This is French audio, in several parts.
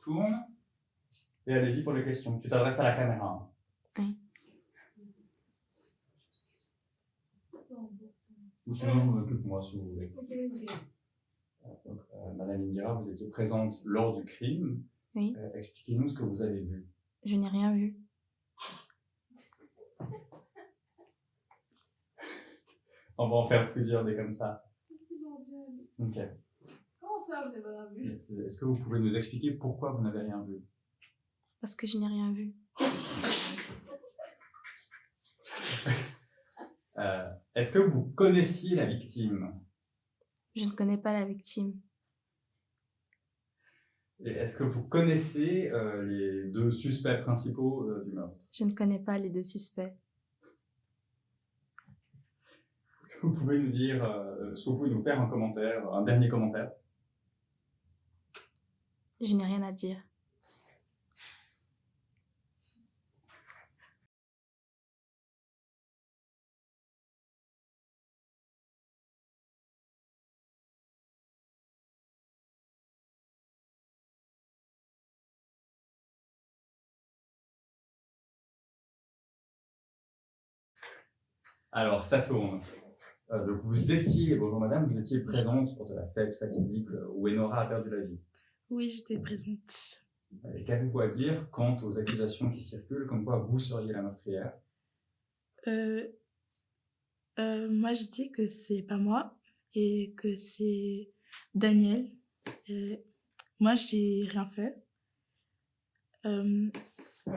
tourne et allez-y pour les questions. Tu t'adresses à la caméra. Hein. Oui. Ou sinon, je m'en occupe moi, si vous voulez. Donc, Madame Indira, vous étiez présente lors du crime. Oui. Expliquez-nous ce que vous avez vu. Je n'ai rien vu. On va en faire plusieurs des comme ça. Ok. Comment ça, vous n'avez rien vu? Est-ce que vous pouvez nous expliquer pourquoi vous n'avez rien vu? Parce que je n'ai rien vu. Est-ce que vous connaissiez la victime? Je ne connais pas la victime. Et est-ce que vous connaissez les deux suspects principaux du meurtre? Je ne connais pas les deux suspects. Est-ce que vous pouvez nous dire, est-ce que vous pouvez nous faire un commentaire, un dernier commentaire? Je n'ai rien à dire. Alors, ça tourne. Donc, bonjour madame, vous étiez présente pour la fête fatidique où Enora a perdu la vie. Oui, j'étais présente. Et qu'avez-vous à dire quant aux accusations qui circulent, comme quoi vous seriez la meurtrière? Moi, je dis que c'est pas moi et que c'est Daniel. Moi, j'ai rien fait.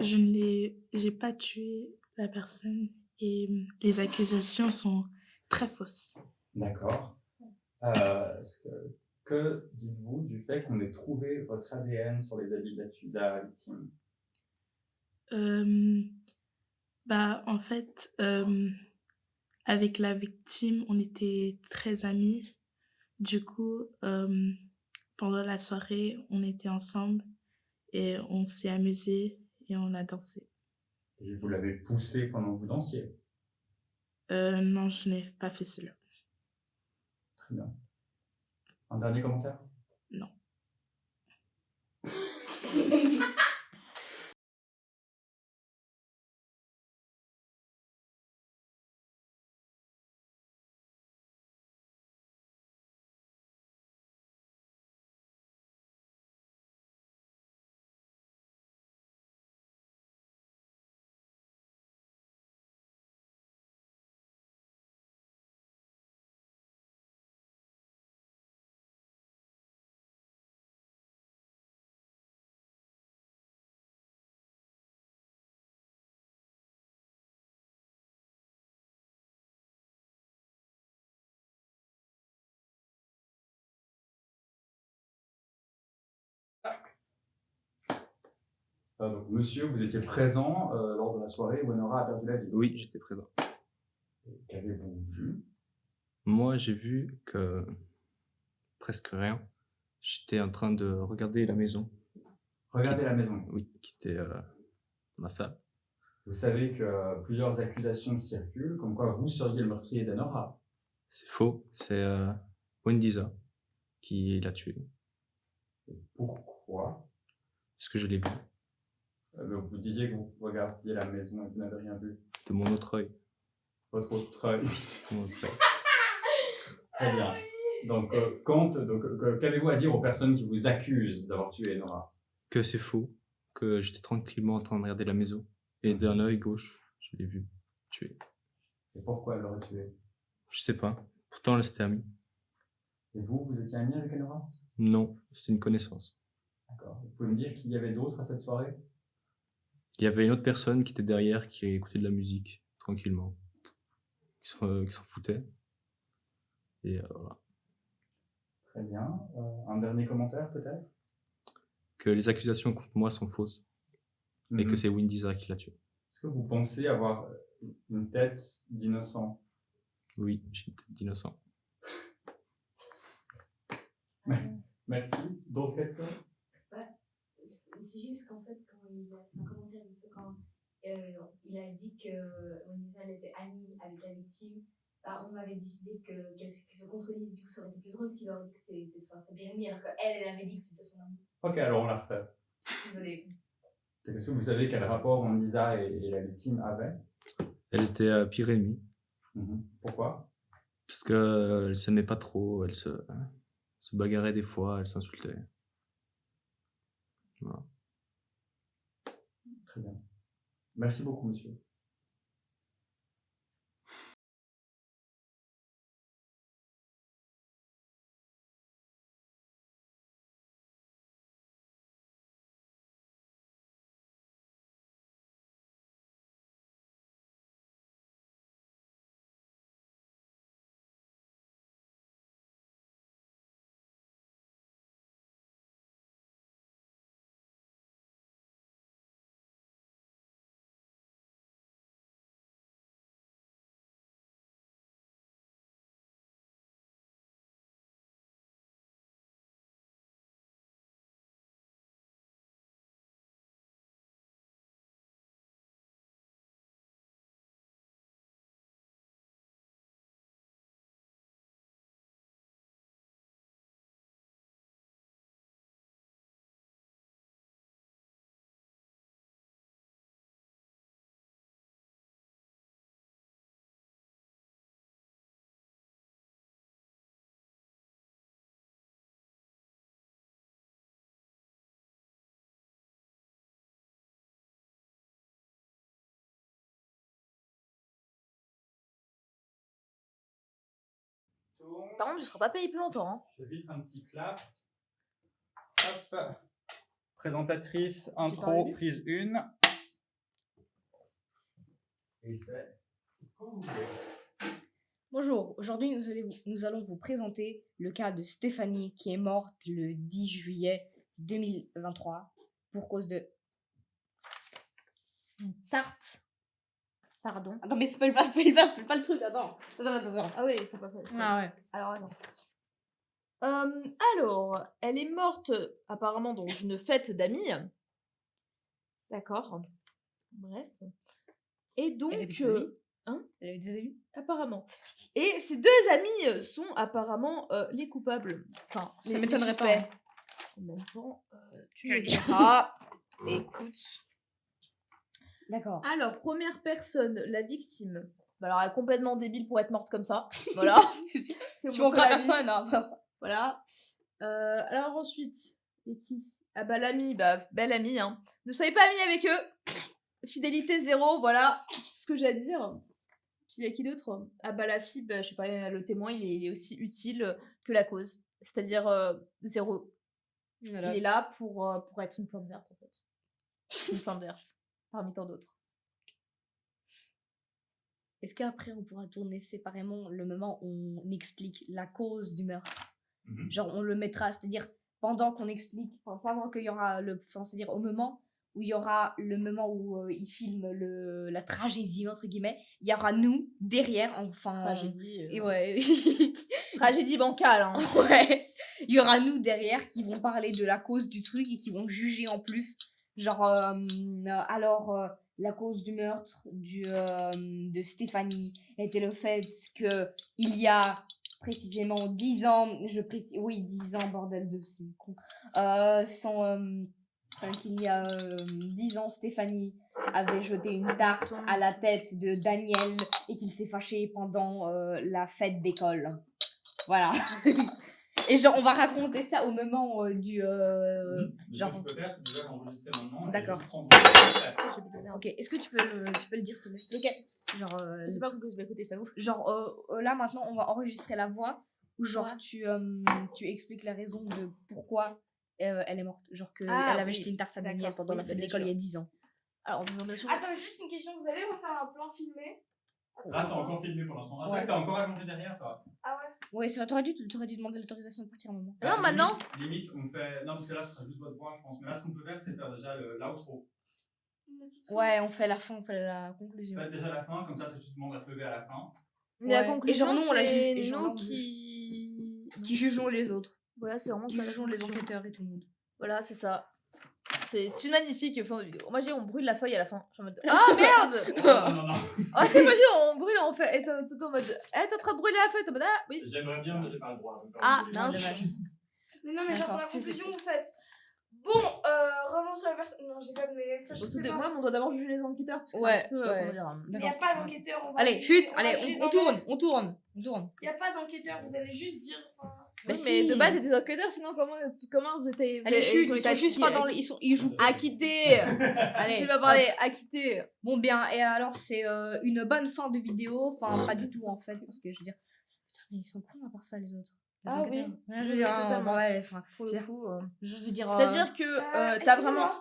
J'ai pas tué la personne et les accusations sont très fausses. D'accord. Que dites-vous du fait qu'on ait trouvé votre ADN sur les habits de la victime? En fait, avec la victime, on était très amis. Du coup, pendant la soirée, on était ensemble et on s'est amusé et on a dansé. Et vous l'avez poussé pendant que vous dansiez? Non, je n'ai pas fait cela. Très bien. Un dernier commentaire? Non. Donc, monsieur, vous étiez présent lors de la soirée où Enora a perdu la vie? Oui, j'étais présent. Qu'avez-vous vu? Moi, j'ai vu que presque rien. J'étais en train de regarder la maison. Regardez la maison. Oui, qui était dans la salle. Vous savez que plusieurs accusations circulent, comme quoi vous seriez le meurtrier d'Enora. C'est faux, c'est Wendiza qui l'a tué. Et pourquoi? Parce que je l'ai vu. Vous disiez que vous regardiez la maison et que vous n'avez rien vu. De mon autre œil. Votre autre œil. Mon autre œil. Très bien. Donc, qu'avez-vous à dire aux personnes qui vous accusent d'avoir tué Enora? Que c'est faux, que j'étais tranquillement en train de regarder la maison. Et d'un œil gauche, je l'ai vu tué. Et pourquoi elle l'aurait tué? Je sais pas. Pourtant, elle s'était amie. Et vous étiez ami avec Enora? Non, c'était une connaissance. D'accord. Vous pouvez me dire qu'il y avait d'autres à cette soirée? Il y avait une autre personne qui était derrière, qui écoutait de la musique, tranquillement. Qui s'en foutait. Et voilà. Très bien. Un dernier commentaire, peut-être? Que les accusations contre moi sont fausses. Et que c'est Wendiza qui l'a tué. Est-ce que vous pensez avoir une tête d'innocent? Oui, j'ai une tête d'innocent. Merci. D'autres questions? C'est juste qu'en fait, c'est un commentaire vite fait, quand il a dit que Wendiza était amie avec la victime, on avait décidé qu'elle se contredisait, du coup ça aurait été plus drôle s'il aurait dit que c'était sa périmie, alors qu'elle avait dit que c'était son ami. Ok, alors on la refait. Désolée. Est-ce que vous savez quel rapport Wendy et la victime avaient? Elles étaient pire ennemies. Pourquoi? Parce qu'elles ne s'aimaient pas trop, elles se bagarraient des fois, elles s'insultaient. Voilà. Très bien. Merci beaucoup, monsieur. Par contre, je ne serai pas payé plus longtemps. Hein. Je vais vite un petit clap. Hop. Présentatrice, J'ai intro, pas vu. prise 1. Et c'est quand vous voulez. Bonjour, aujourd'hui nous allons vous présenter le cas de Stéphanie qui est morte le 10 juillet 2023 pour cause de une tarte. Pardon. Attends, mais spoil pas le truc, attends. Ah oui, il faut pas faire. Ah ouais. Alors, attends. Alors, elle est morte apparemment dans une fête d'amis. D'accord. Bref. Et donc, Elle avait des amis hein, Elle avait des amis apparemment. Et ces deux amis sont apparemment les coupables. Enfin, Ça les m'étonnerait suspects. pas. En même temps, tu me diras. Écoute. D'accord. Alors, première personne, la victime. Bah alors, elle est complètement débile pour être morte comme ça. Voilà. C'est Tu mon manqueras seul avis. personne, hein, après ça. Voilà. Alors ensuite, et qui? Ah bah l'ami, bah belle amie, hein. Ne soyez pas amis avec eux. Fidélité zéro, voilà. C'est tout ce que j'ai à dire. Puis y a qui d'autre? Ah bah la fille, bah, je sais pas, le témoin, il est aussi utile que la cause. C'est-à-dire zéro. Voilà. Il est là pour être une plante verte en fait. Une plante verte. Parmi tant d'autres. Est-ce qu'après on pourra tourner séparément le moment où on explique la cause du meurtre? Genre on le mettra, c'est-à-dire pendant qu'on explique, pendant qu'il y aura c'est-à-dire au moment où il y aura le moment où il filme la tragédie entre guillemets, il y aura nous derrière, enfin. Tragédie. Et ouais. Tragédie bancale, hein. Ouais. Il y aura nous derrière qui vont parler de la cause du truc et qui vont juger en plus. Genre, la cause du meurtre de Stéphanie était le fait que il y a précisément 10 ans, 10 ans, bordel de c'est con, qu'il y a 10 ans, Stéphanie avait jeté une tarte à la tête de Daniel et qu'il s'est fâché pendant la fête d'école. Voilà. Et genre, on va raconter ça au moment du... genre... Ce que je peux faire, c'est déjà l'enregistrer maintenant. D'accord. Ok. Est-ce que tu peux le dire, s'il te plaît? Ok. Genre, Je sais pas compris, je vais écouter, je t'avoue. genre là, maintenant, on va enregistrer la voix où genre Ouais. tu expliques la raison de pourquoi elle est morte. Genre qu'elle Ah, avait oui. jeté une tarte à Daniel D'accord, pendant oui, la fête bien d'école sûr. il y a 10 ans. Alors, bien sûr. Attends, juste une question, vous allez refaire un plan filmé? Là, c'est encore filmé pour l'instant. Ah, c'est vrai que t'as encore allongé derrière, toi. Ah ouais? Ouais, c'est vrai, t'aurais dû demander l'autorisation de partir un moment. Non, maintenant. Limite, on fait. Non, parce que là, ce sera juste votre voix, je pense. Mais là, ce qu'on peut faire, c'est faire déjà l'outro. Ouais, on fait la fin, on fait la conclusion. Faites déjà la fin, comme ça, tu te demandes à te lever à la fin. Mais la Ouais. conclusion, Et genre, nous, on la juge- c'est et genre, nous là, on- qui jugeons les autres. Voilà, c'est vraiment Qui ça. la jugeons les conclusion. enquêteurs et tout le monde. Voilà, c'est ça. C'est une magnifique fin de vidéo. Moi, je dis, on brûle la feuille à la fin. Je suis en mode. Ah merde! Non. Ah, c'est moi, je dis, on brûle, on fait. Et t'es en mode. T'es en train de brûler la feuille. T'es en mode. Ah, oui. J'aimerais bien, mais j'ai pas le droit. Donc, Ah, désolé. mince. dommage. Mais non, mais genre D'accord, pour la c'est- conclusion, vous faites. Bon, revenons sur la personne. Non, j'ai pas mais. Enfin, je sais pas. Moi, on doit d'abord juger les enquêteurs parce que Ouais, c'est un petit peu. ouais. Comment dire, Il n'y a pas d'enquêteur. on va Allez, juger- chut, on va allez, juger on dans tourne, le- on tourne, on tourne. Il n'y a pas d'enquêteur, vous allez juste dire. enfin, Oui, Bah mais si. de base, il y a des enquêteurs, sinon comment vous étiez. Allez, chut, ont ils été sont juste pas dans les... Ils jouent... acquittés. Allez, Je sais pas parler, acquittés. Bon, bien, et alors, c'est une bonne fin de vidéo. Enfin, pas du tout, en fait, parce que je veux dire... Putain, mais ils sont cons à part ça, les autres. Les Ah enquêteurs. oui. Ouais, je veux Oui, dire, oui, totalement. ouais, enfin, Pour je le veux dire- coup. je veux dire... C'est-à-dire que t'as excusez-moi. vraiment.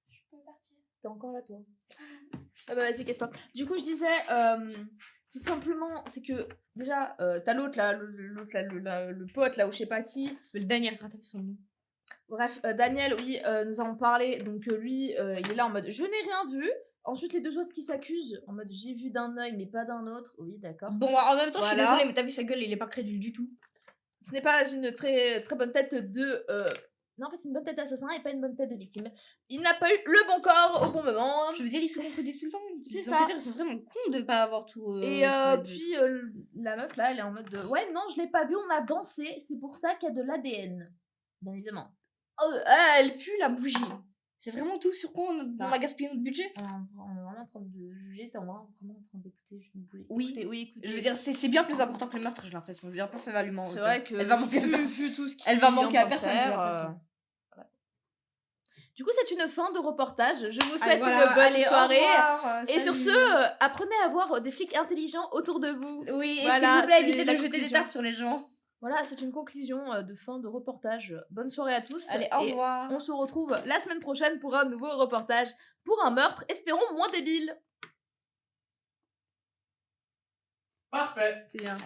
Je peux partir. T'es encore là, toi. Ah bah vas-y, casse-toi. Du coup, je disais, tout simplement, c'est que déjà, t'as l'autre là, le pote là, ou je sais pas qui. Il s'appelle Daniel, rattrape son nom. Bref, Daniel, oui, nous avons parlé. Donc lui, il est là en mode, je n'ai rien vu. Ensuite, les deux autres qui s'accusent, en mode, j'ai vu d'un œil, mais pas d'un autre. Oui, d'accord. Bon, en même temps, je suis Voilà. désolée, mais t'as vu sa gueule, il est pas crédule du tout. Ce n'est pas une très, très bonne tête de... Non, en fait, c'est une bonne tête d'assassin et pas une bonne tête de victime. Il n'a pas eu le bon corps au bon moment. Je veux dire, ils se contredisent tout le temps. C'est Les ça. enquêteurs, ils sont vraiment cons de pas avoir tout... Et puis, la meuf, là, elle est en mode de... Ouais, non, je l'ai pas vu, on a dansé. C'est pour ça qu'il y a de l'ADN. Bien évidemment. elle pue la bougie. C'est vraiment tout sur quoi on a gaspillé notre budget. On est vraiment en train de juger, t'es vraiment en train d'écouter. Oui. Écoutez. Je veux dire, c'est bien plus important que le meurtre, j'ai l'impression. Je veux dire, personne va lui mentir. C'est vrai que... Elle va manquer à vu- personne. vu tout ce Elle va qu'il manquer est en à train de personne, j'ai faire, l'impression. voilà. Du coup, c'est une fin de reportage. Je vous souhaite Allez, voilà, une bonne allez, au soirée. revoir, Et sur salut. ce, apprenez à avoir des flics intelligents autour de vous. Oui, et Voilà, s'il vous plaît, c'est évitez la de jeter des conclusion. tartes sur les gens. Voilà, c'est une conclusion de fin de reportage. Bonne soirée à tous. Allez, au Et revoir. on se retrouve la semaine prochaine pour un nouveau reportage, pour un meurtre, espérons moins débile. Parfait. C'est bien.